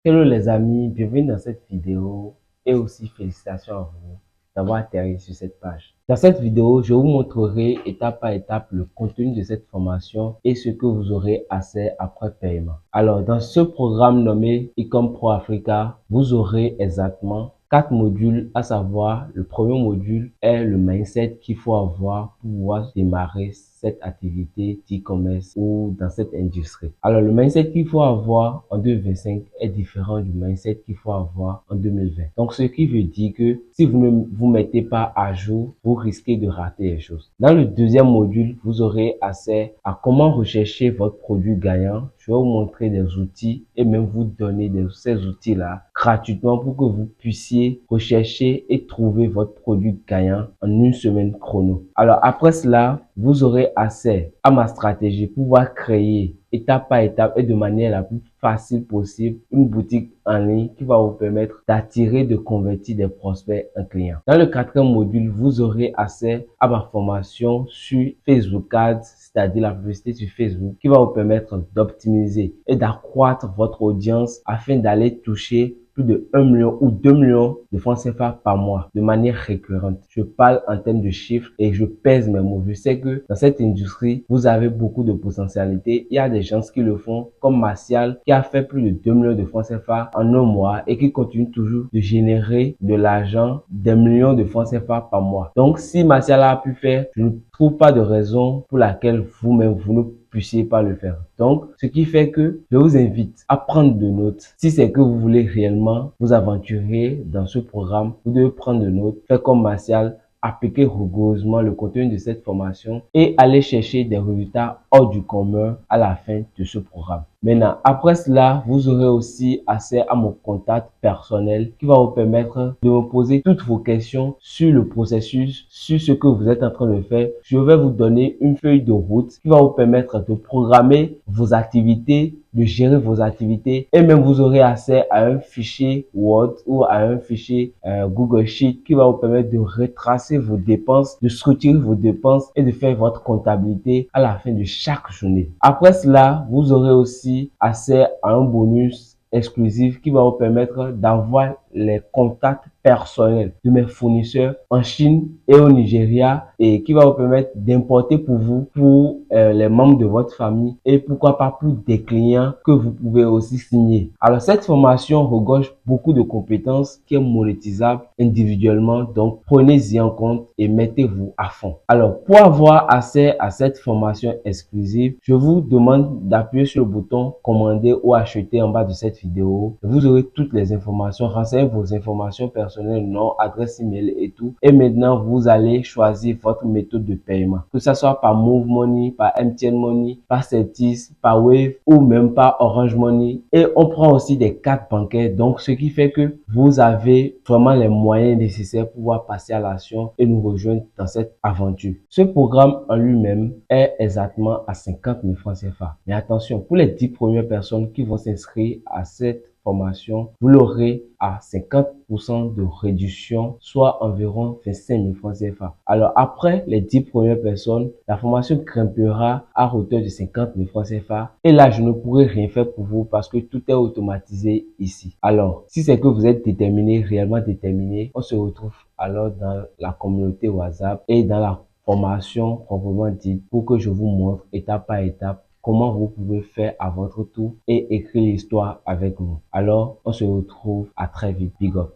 Hello les amis, bienvenue dans cette vidéo et aussi félicitations à vous d'avoir atterri sur cette page. Dans cette vidéo, je vous montrerai étape par étape le contenu de cette formation et ce que vous aurez accès après paiement. Alors, dans ce programme nommé Ecom Pro Africa, vous aurez exactement 4 modules, à savoir le premier module est le mindset qu'il faut avoir pour pouvoir démarrer cette activité d'e-commerce ou dans cette industrie. Alors, le mindset qu'il faut avoir en 2025 est différent du mindset qu'il faut avoir en 2020. Donc, ce qui veut dire que si vous ne vous mettez pas à jour, vous risquez de rater les choses. Dans le deuxième module, vous aurez accès à comment rechercher votre produit gagnant. Je vais vous montrer des outils et même vous donner ces outils-là gratuitement pour que vous puissiez rechercher et trouver votre produit gagnant en une semaine chrono. Alors après cela, vous aurez accès à ma stratégie pour pouvoir créer étape par étape et de manière la plus facile possible une boutique en ligne qui va vous permettre d'attirer, de convertir des prospects en clients. Dans le quatrième module, vous aurez accès à ma formation sur Facebook Ads, c'est-à-dire la publicité sur Facebook, qui va vous permettre d'optimiser et d'accroître votre audience afin d'aller toucher plus de 1 million ou 2 millions de francs CFA par mois de manière récurrente. Je parle en termes de chiffres et je pèse mes mots. Je sais que dans cette industrie, vous avez beaucoup de potentialités. Il y a des gens qui le font, comme Martial, qui a fait plus de 2 millions de francs CFA en un mois et qui continue toujours de générer de l'argent, des millions de francs CFA par mois. Donc, si Martial a pu faire, je ne trouve pas de raison pour laquelle vous-même, vous ne puissiez pas le faire. Donc, ce qui fait que je vous invite à prendre de notes. Si c'est que vous voulez réellement vous aventurer dans ce programme, vous devez prendre de notes, faire comme Martial, appliquer rigoureusement le contenu de cette formation et aller chercher des résultats hors du commun à la fin de ce programme. Maintenant, après cela, vous aurez aussi accès à mon contact personnel qui va vous permettre de me poser toutes vos questions sur le processus, sur ce que vous êtes en train de faire. Je vais vous donner une feuille de route qui va vous permettre de programmer vos activités, de gérer vos activités et même vous aurez accès à un fichier Word ou à un fichier Google Sheet qui va vous permettre de retracer vos dépenses, de structurer vos dépenses et de faire votre comptabilité à la fin de chaque journée. Après cela, vous aurez aussi accès à un bonus exclusif qui va vous permettre d'avoir les contacts personnels de mes fournisseurs en Chine et au Nigeria et qui va vous permettre d'importer pour vous, pour les membres de votre famille et pourquoi pas pour des clients que vous pouvez aussi signer. Alors cette formation regorge beaucoup de compétences qui est monétisable individuellement, donc prenez-y en compte et mettez-vous à fond. Alors pour avoir accès à cette formation exclusive, je vous demande d'appuyer sur le bouton commander ou acheter en bas de cette vidéo. Vous aurez toutes les informations, renseignez vos informations personnelles, nom, adresse email et tout. Et maintenant, vous allez choisir votre méthode de paiement, que ce soit par Move Money, par MTN Money, par Certis, par Wave ou même par Orange Money. Et on prend aussi des cartes bancaires, donc ce qui fait que vous avez vraiment les moyens nécessaires pour pouvoir passer à l'action et nous rejoindre dans cette aventure. Ce programme en lui-même est exactement à 50 000 francs CFA. Mais attention, pour les 10 premières personnes qui vont s'inscrire à cette formation, vous l'aurez à 50% de réduction, soit environ 25 000 francs CFA. Alors après les 10 premières personnes, la formation grimpera à hauteur de 50 000 francs CFA. Et là, je ne pourrai rien faire pour vous parce que tout est automatisé ici. Alors, si c'est que vous êtes déterminé, réellement déterminé, on se retrouve alors dans la communauté WhatsApp et dans la formation proprement dite pour que je vous montre étape par étape comment vous pouvez faire à votre tour et écrire l'histoire avec nous. Alors, on se retrouve à très vite. Big up.